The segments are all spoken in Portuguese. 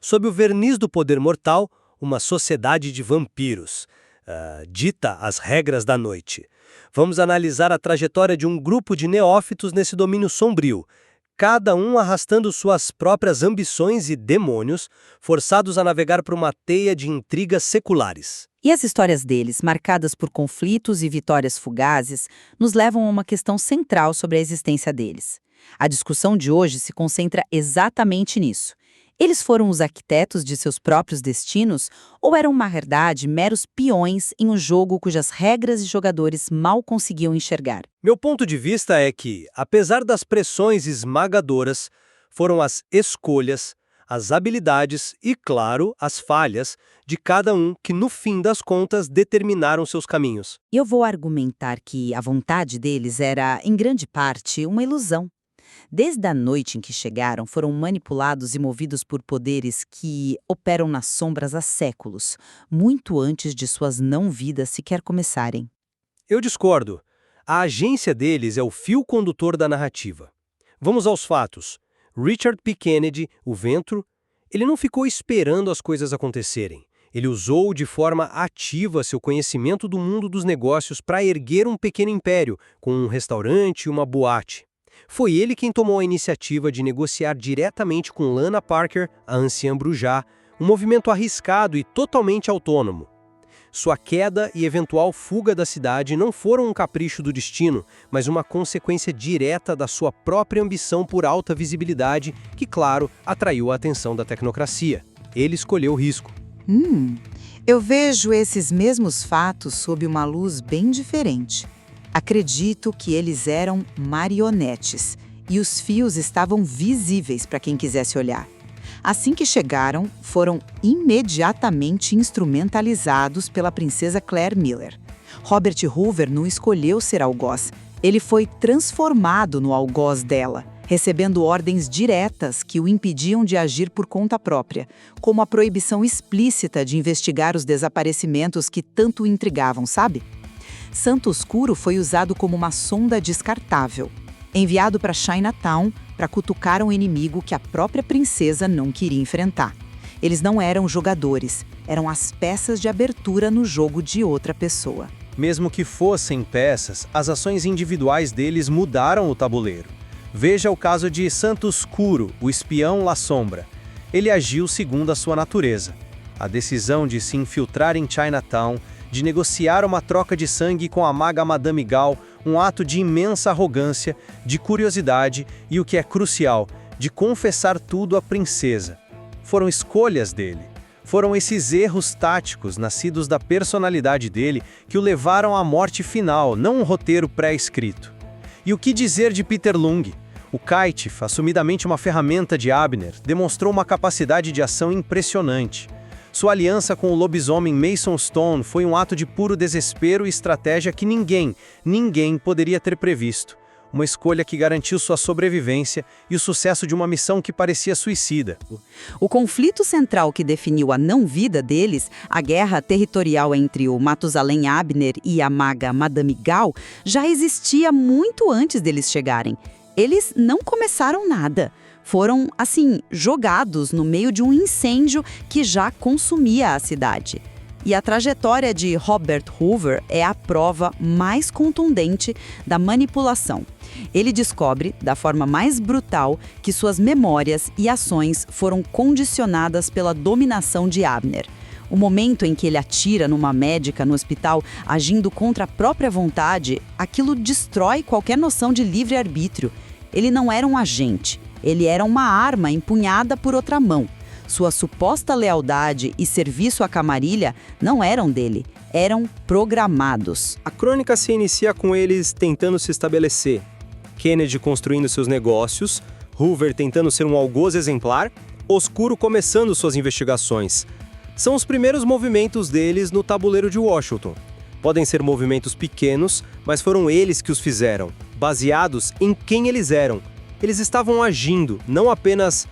sob o verniz do poder mortal, uma sociedade de vampiros. Dita as regras da noite. Vamos analisar a trajetória de um grupo de neófitos nesse domínio sombrio, cada um arrastando suas próprias ambições e demônios, forçados a navegar por uma teia de intrigas seculares. E as histórias deles, marcadas por conflitos e vitórias fugazes, nos levam a uma questão central sobre a existência deles. A discussão de hoje se concentra exatamente nisso. Eles foram os arquitetos de seus próprios destinos ou eram, na verdade, meros peões em um jogo cujas regras e jogadores mal conseguiam enxergar? Meu ponto de vista é que, apesar das pressões esmagadoras, foram as escolhas, as habilidades e, claro, as falhas de cada um que, no fim das contas, determinaram seus caminhos. Eu vou argumentar que a vontade deles era, em grande parte, uma ilusão. Desde a noite em que chegaram, foram manipulados e movidos por poderes que operam nas sombras há séculos, muito antes de suas não-vidas sequer começarem. Eu discordo. A agência deles é o fio condutor da narrativa. Vamos aos fatos. Richard P. Kennedy, o Ventro, ele não ficou esperando as coisas acontecerem. Ele usou de forma ativa seu conhecimento do mundo dos negócios para erguer um pequeno império, com um restaurante e uma boate. Foi ele quem tomou a iniciativa de negociar diretamente com Lana Parker, a anciã Brujá, um movimento arriscado e totalmente autônomo. Sua queda e eventual fuga da cidade não foram um capricho do destino, mas uma consequência direta da sua própria ambição por alta visibilidade, que, claro, atraiu a atenção da tecnocracia. Ele escolheu o risco. Eu vejo esses mesmos fatos sob uma luz bem diferente. Acredito que eles eram marionetes, e os fios estavam visíveis para quem quisesse olhar. Assim que chegaram, foram imediatamente instrumentalizados pela princesa Claire Miller. Robert Hoover não escolheu ser algoz, ele foi transformado no algoz dela, recebendo ordens diretas que o impediam de agir por conta própria, como a proibição explícita de investigar os desaparecimentos que tanto o intrigavam, sabe? Santo Oscuro foi usado como uma sonda descartável, enviado para Chinatown para cutucar um inimigo que a própria princesa não queria enfrentar. Eles não eram jogadores, eram as peças de abertura no jogo de outra pessoa. Mesmo que fossem peças, as ações individuais deles mudaram o tabuleiro. Veja o caso de Santo Oscuro, o espião La Sombra. Ele agiu segundo a sua natureza. A decisão de se infiltrar em Chinatown, de negociar uma troca de sangue com a maga Madame Gao, um ato de imensa arrogância, de curiosidade e, o que é crucial, de confessar tudo à princesa. Foram escolhas dele. Foram esses erros táticos, nascidos da personalidade dele, que o levaram à morte final, não um roteiro pré-escrito. E o que dizer de Peter Lung? O Caitiff, assumidamente uma ferramenta de Abner, demonstrou uma capacidade de ação impressionante. Sua aliança com o lobisomem Mason Stone foi um ato de puro desespero e estratégia que ninguém poderia ter previsto. Uma escolha que garantiu sua sobrevivência e o sucesso de uma missão que parecia suicida. O conflito central que definiu a não-vida deles, a guerra territorial entre o Matusalém Abner e a maga Madame Gao, já existia muito antes deles chegarem. Eles não começaram nada. Foram, jogados no meio de um incêndio que já consumia a cidade. E a trajetória de Robert Hoover é a prova mais contundente da manipulação. Ele descobre, da forma mais brutal, que suas memórias e ações foram condicionadas pela dominação de Abner. O momento em que ele atira numa médica no hospital, agindo contra a própria vontade, aquilo destrói qualquer noção de livre-arbítrio. Ele não era um agente. Ele era uma arma empunhada por outra mão. Sua suposta lealdade e serviço à camarilha não eram dele, eram programados. A crônica se inicia com eles tentando se estabelecer. Kennedy construindo seus negócios, Hoover tentando ser um algoz exemplar, Oscuro começando suas investigações. São os primeiros movimentos deles no tabuleiro de Washington. Podem ser movimentos pequenos, mas foram eles que os fizeram, baseados em quem eles eram. Eles estavam agindo, não apenas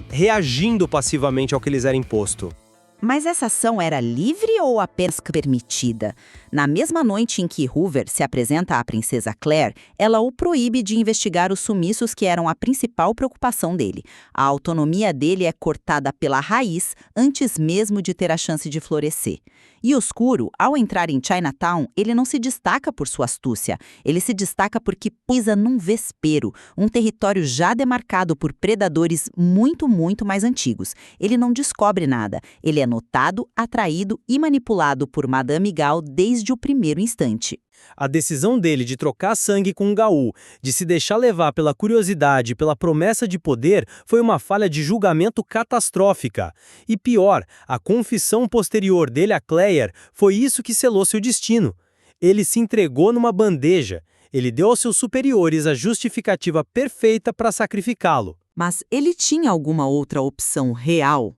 reagindo passivamente ao que lhes era imposto. Mas essa ação era livre ou apenas permitida? Na mesma noite em que Hoover se apresenta à princesa Claire, ela o proíbe de investigar os sumiços que eram a principal preocupação dele. A autonomia dele é cortada pela raiz antes mesmo de ter a chance de florescer. E Oscuro, ao entrar em Chinatown, ele não se destaca por sua astúcia. Ele se destaca porque pisa num vespeiro, um território já demarcado por predadores muito mais antigos. Ele não descobre nada. Ele é notado, atraído e manipulado por Madame Gao desde o primeiro instante. A decisão dele de trocar sangue com Gao, de se deixar levar pela curiosidade e pela promessa de poder, foi uma falha de julgamento catastrófica. E pior, a confissão posterior dele a Claire foi isso que selou seu destino. Ele se entregou numa bandeja. Ele deu aos seus superiores a justificativa perfeita para sacrificá-lo. Mas ele tinha alguma outra opção real?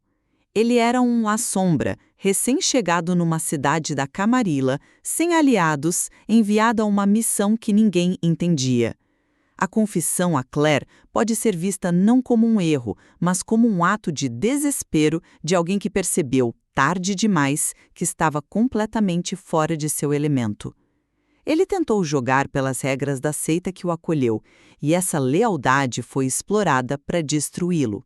Ele era um assombra, recém-chegado numa cidade da Camarilla, sem aliados, enviado a uma missão que ninguém entendia. A confissão a Claire pode ser vista não como um erro, mas como um ato de desespero de alguém que percebeu, tarde demais, que estava completamente fora de seu elemento. Ele tentou jogar pelas regras da seita que o acolheu, e essa lealdade foi explorada para destruí-lo.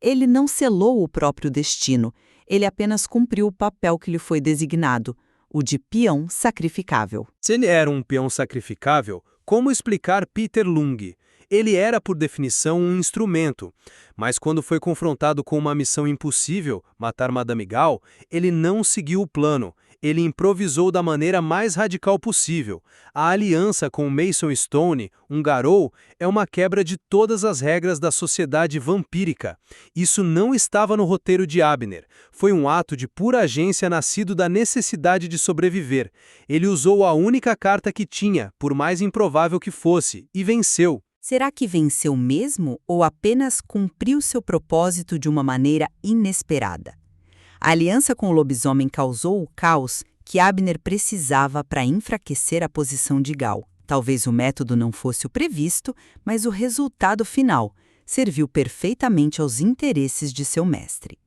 Ele não selou o próprio destino, ele apenas cumpriu o papel que lhe foi designado, o de peão sacrificável. Se ele era um peão sacrificável, como explicar Peter Lung? Ele era, por definição, um instrumento, mas quando foi confrontado com uma missão impossível, matar Madame Gao, ele não seguiu o plano. Ele improvisou da maneira mais radical possível. A aliança com Mason Stone, um Garou, é uma quebra de todas as regras da sociedade vampírica. Isso não estava no roteiro de Abner. Foi um ato de pura agência nascido da necessidade de sobreviver. Ele usou a única carta que tinha, por mais improvável que fosse, e venceu. Será que venceu mesmo ou apenas cumpriu seu propósito de uma maneira inesperada? A aliança com o lobisomem causou o caos que Abner precisava para enfraquecer a posição de Gao. Talvez o método não fosse o previsto, mas o resultado final serviu perfeitamente aos interesses de seu mestre.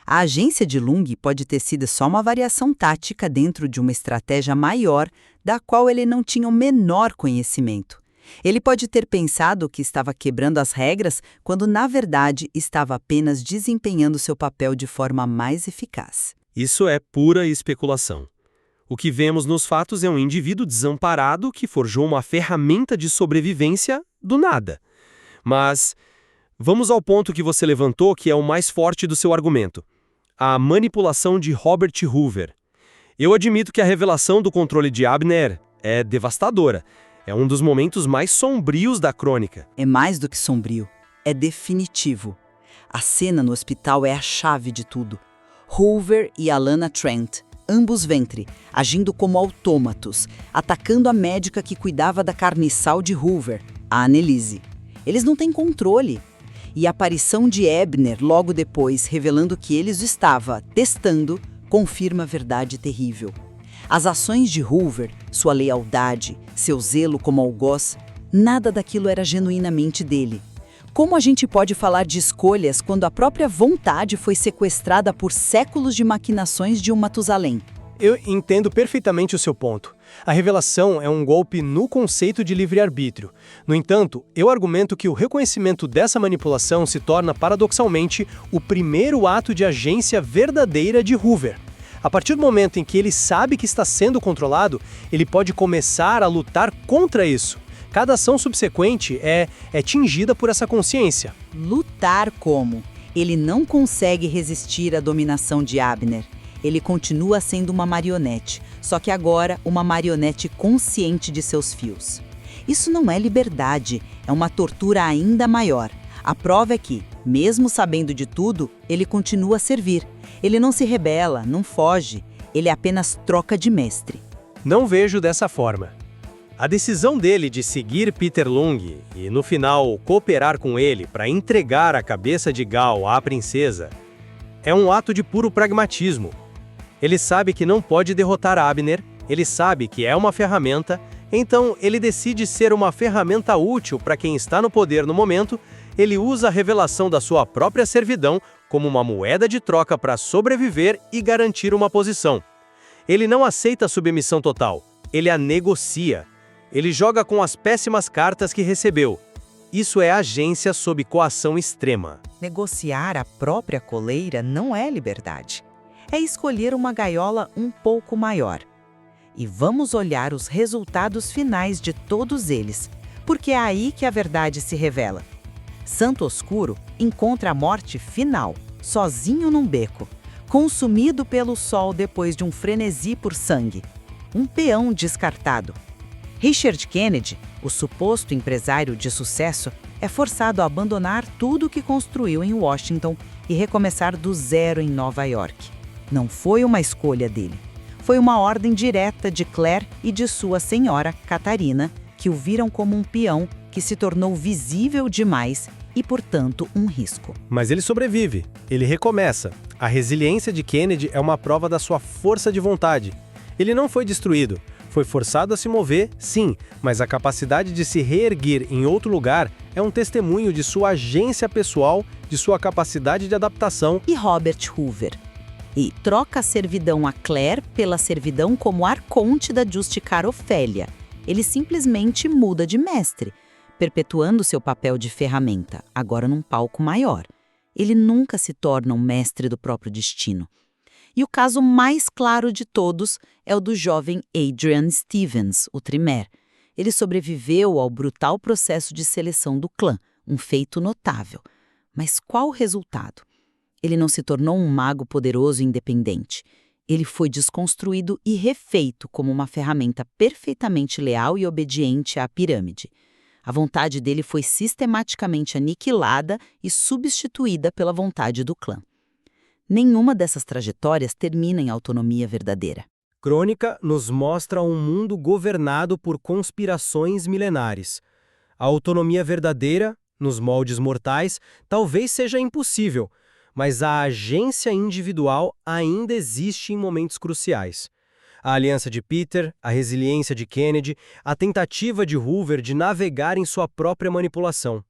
A agência de Lung pode ter sido só uma variação tática dentro de uma estratégia maior da qual ele não tinha o menor conhecimento. Ele pode ter pensado que estava quebrando as regras quando, na verdade, estava apenas desempenhando seu papel de forma mais eficaz. Isso é pura especulação. O que vemos nos fatos é um indivíduo desamparado que forjou uma ferramenta de sobrevivência do nada. Mas vamos ao ponto que você levantou, que é o mais forte do seu argumento. A manipulação de Robert Hoover. Eu admito que a revelação do controle de Abner é devastadora. É um dos momentos mais sombrios da crônica. É mais do que sombrio, é definitivo. A cena no hospital é a chave de tudo. Hoover e Alana Trent, ambos ventre, agindo como autômatos, atacando a médica que cuidava da carniçal de Hoover, a Annelise. Eles não têm controle. E a aparição de Abner logo depois, revelando que eles o estava testando, confirma a verdade terrível. As ações de Hoover, sua lealdade, seu zelo como algoz, nada daquilo era genuinamente dele. Como a gente pode falar de escolhas quando a própria vontade foi sequestrada por séculos de maquinações de um Matusalém? Eu entendo perfeitamente o seu ponto. A revelação é um golpe no conceito de livre-arbítrio. No entanto, eu argumento que o reconhecimento dessa manipulação se torna, paradoxalmente, o primeiro ato de agência verdadeira de Hoover. A partir do momento em que ele sabe que está sendo controlado, ele pode começar a lutar contra isso. Cada ação subsequente é tingida por essa consciência. Lutar como? Ele não consegue resistir à dominação de Abner. Ele continua sendo uma marionete, só que agora uma marionete consciente de seus fios. Isso não é liberdade, é uma tortura ainda maior. A prova é que, mesmo sabendo de tudo, ele continua a servir. Ele não se rebela, não foge, ele apenas troca de mestre. Não vejo dessa forma. A decisão dele de seguir Peter Lung e, no final, cooperar com ele para entregar a cabeça de Gao à princesa é um ato de puro pragmatismo. Ele sabe que não pode derrotar Abner, ele sabe que é uma ferramenta, então ele decide ser uma ferramenta útil para quem está no poder no momento Ele usa a revelação da sua própria servidão como uma moeda de troca para sobreviver e garantir uma posição. Ele não aceita a submissão total, ele a negocia. Ele joga com as péssimas cartas que recebeu. Isso é agência sob coação extrema. Negociar a própria coleira não é liberdade. É escolher uma gaiola um pouco maior. E vamos olhar os resultados finais de todos eles, porque é aí que a verdade se revela. Santo Oscuro encontra a morte final, sozinho num beco, consumido pelo sol depois de um frenesi por sangue. Um peão descartado. Richard Kennedy, o suposto empresário de sucesso, é forçado a abandonar tudo o que construiu em Washington e recomeçar do zero em Nova York. Não foi uma escolha dele. Foi uma ordem direta de Claire e de sua senhora, Catarina, que o viram como um peão que se tornou visível demais e, portanto, um risco. Mas ele sobrevive, ele recomeça. A resiliência de Kennedy é uma prova da sua força de vontade. Ele não foi destruído. Foi forçado a se mover, sim, mas a capacidade de se reerguer em outro lugar é um testemunho de sua agência pessoal, de sua capacidade de adaptação. E Robert Hoover. E troca a servidão a Claire pela servidão como arconte da Justicar Ofélia. Ele simplesmente muda de mestre, perpetuando seu papel de ferramenta, agora num palco maior. Ele nunca se torna um mestre do próprio destino. E o caso mais claro de todos é o do jovem Adrian Stevens, o Tremere. Ele sobreviveu ao brutal processo de seleção do clã, um feito notável. Mas qual o resultado? Ele não se tornou um mago poderoso e independente. Ele foi desconstruído e refeito como uma ferramenta perfeitamente leal e obediente à pirâmide. A vontade dele foi sistematicamente aniquilada e substituída pela vontade do clã. Nenhuma dessas trajetórias termina em autonomia verdadeira. Crônica nos mostra um mundo governado por conspirações milenares. A autonomia verdadeira, nos moldes mortais, talvez seja impossível, mas a agência individual ainda existe em momentos cruciais. A aliança de Peter, a resiliência de Kennedy, a tentativa de Hoover de navegar em sua própria manipulação.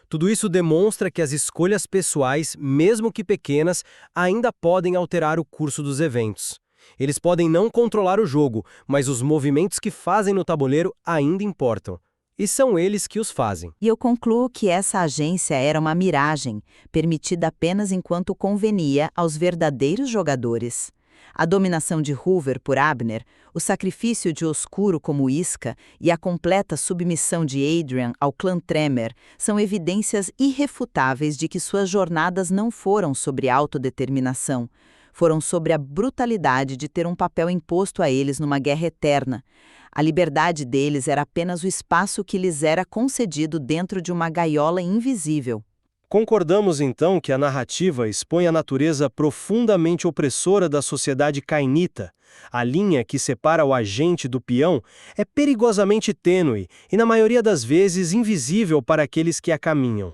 Tudo isso demonstra que as escolhas pessoais, mesmo que pequenas, ainda podem alterar o curso dos eventos. Eles podem não controlar o jogo, mas os movimentos que fazem no tabuleiro ainda importam. E são eles que os fazem. E eu concluo que essa agência era uma miragem, permitida apenas enquanto convenia aos verdadeiros jogadores. A dominação de Hoover por Abner, o sacrifício de Oscuro como isca e a completa submissão de Adrian ao clã Tremere são evidências irrefutáveis de que suas jornadas não foram sobre autodeterminação, foram sobre a brutalidade de ter um papel imposto a eles numa guerra eterna. A liberdade deles era apenas o espaço que lhes era concedido dentro de uma gaiola invisível. Concordamos então que a narrativa expõe a natureza profundamente opressora da sociedade cainita. A linha que separa o agente do peão é perigosamente tênue e, na maioria das vezes, invisível para aqueles que a caminham.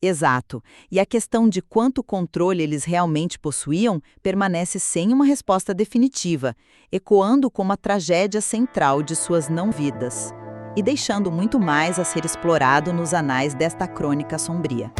Exato. E a questão de quanto controle eles realmente possuíam permanece sem uma resposta definitiva, ecoando como a tragédia central de suas não-vidas, e deixando muito mais a ser explorado nos anais desta crônica sombria.